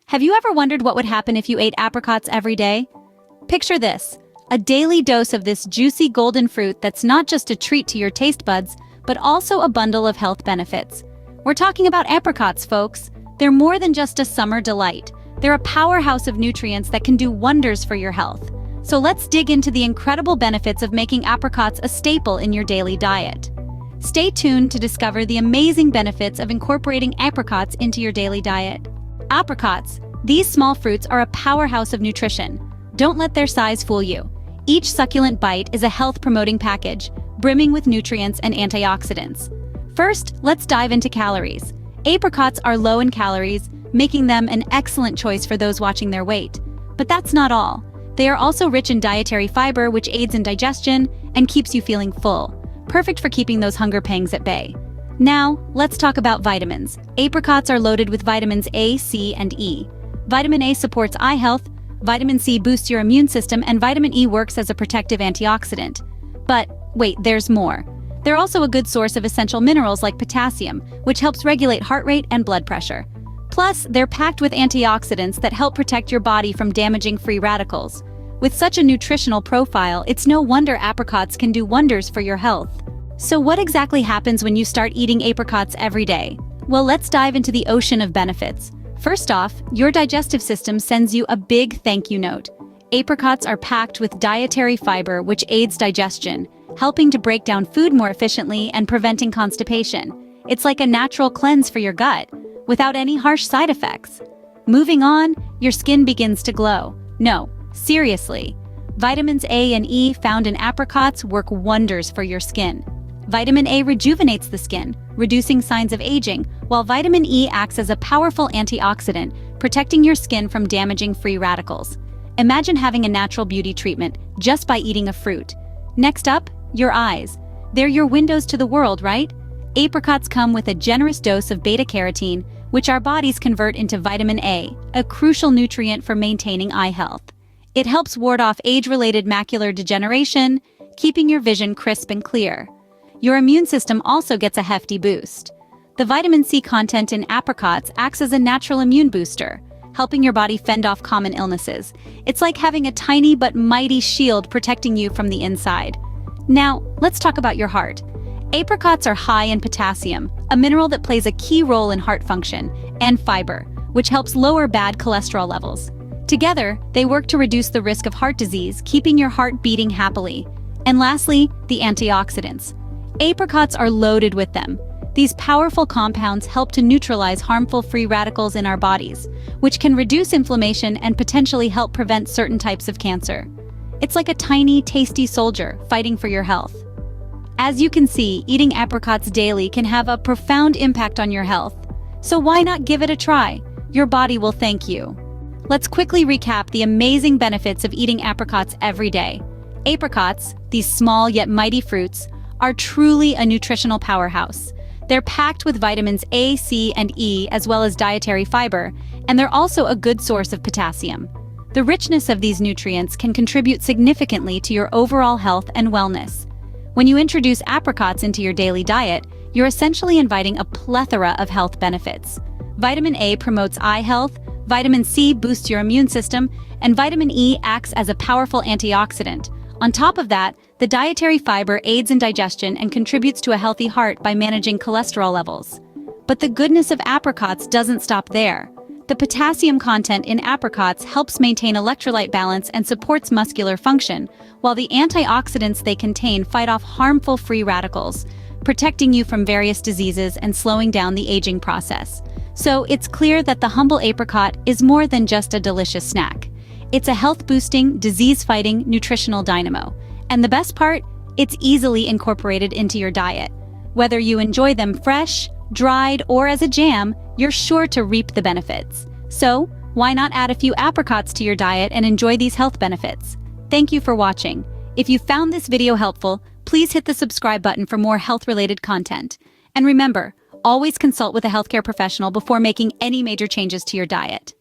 Have you ever wondered what would happen if you ate apricots every day? Picture this, a daily dose of this juicy golden fruit that's not just a treat to your taste buds, but also a bundle of health benefits. We're talking about apricots, folks. They're more than just a summer delight. They're a powerhouse of nutrients that can do wonders for your health. So let's dig into the incredible benefits of making apricots a staple in your daily diet. Stay tuned to discover the amazing benefits of incorporating apricots into your daily diet. Apricots, these small fruits are a powerhouse of nutrition. Don't let their size fool you. Each succulent bite is a health-promoting package, brimming with nutrients and antioxidants. First, let's dive into calories. Apricots are low in calories, making them an excellent choice for those watching their weight. But that's not all. They are also rich in dietary fiber, which aids in digestion and keeps you feeling full, perfect for keeping those hunger pangs at bay. Now, let's talk about vitamins. Apricots are loaded with vitamins A, C, and E. Vitamin A supports eye health, vitamin C boosts your immune system, and vitamin E works as a protective antioxidant. But wait, there's more. They're also a good source of essential minerals like potassium, which helps regulate heart rate and blood pressure. Plus, they're packed with antioxidants that help protect your body from damaging free radicals. With such a nutritional profile, it's no wonder apricots can do wonders for your health. So what exactly happens when you start eating apricots every day? Well, let's dive into the ocean of benefits. First off, your digestive system sends you a big thank you note. Apricots are packed with dietary fiber, which aids digestion, helping to break down food more efficiently and preventing constipation. It's like a natural cleanse for your gut, without any harsh side effects. Moving on, your skin begins to glow. No, seriously. Vitamins A and E found in apricots work wonders for your skin. Vitamin A rejuvenates the skin, reducing signs of aging, while vitamin E acts as a powerful antioxidant, protecting your skin from damaging free radicals. Imagine having a natural beauty treatment just by eating a fruit. Next up, your eyes. They're your windows to the world, right? Apricots come with a generous dose of beta-carotene, which our bodies convert into vitamin A, a crucial nutrient for maintaining eye health. It helps ward off age-related macular degeneration, keeping your vision crisp and clear. Your immune system also gets a hefty boost. The vitamin C content in apricots acts as a natural immune booster, helping your body fend off common illnesses. It's like having a tiny but mighty shield protecting you from the inside. Now, let's talk about your heart. Apricots are high in potassium, a mineral that plays a key role in heart function, and fiber, which helps lower bad cholesterol levels. Together, they work to reduce the risk of heart disease, keeping your heart beating happily. And lastly, the antioxidants. Apricots are loaded with them. These powerful compounds help to neutralize harmful free radicals in our bodies, which can reduce inflammation and potentially help prevent certain types of cancer. It's like a tiny, tasty soldier fighting for your health. As you can see, eating apricots daily can have a profound impact on your health. So why not give it a try? Your body will thank you. Let's quickly recap the amazing benefits of eating apricots every day. Apricots, these small yet mighty fruits, are truly a nutritional powerhouse. They're packed with vitamins A, C, and E, as well as dietary fiber, and they're also a good source of potassium. The richness of these nutrients can contribute significantly to your overall health and wellness. When you introduce apricots into your daily diet, you're essentially inviting a plethora of health benefits. Vitamin A promotes eye health, vitamin C boosts your immune system, and vitamin E acts as a powerful antioxidant. On top of that, the dietary fiber aids in digestion and contributes to a healthy heart by managing cholesterol levels. But the goodness of apricots doesn't stop there. The potassium content in apricots helps maintain electrolyte balance and supports muscular function, while the antioxidants they contain fight off harmful free radicals, protecting you from various diseases and slowing down the aging process. So it's clear that the humble apricot is more than just a delicious snack. It's a health-boosting, disease-fighting, nutritional dynamo. And the best part? It's easily incorporated into your diet. Whether you enjoy them fresh, dried, or as a jam, you're sure to reap the benefits. So, why not add a few apricots to your diet and enjoy these health benefits? Thank you for watching. If you found this video helpful, please hit the subscribe button for more health-related content. And remember, always consult with a healthcare professional before making any major changes to your diet.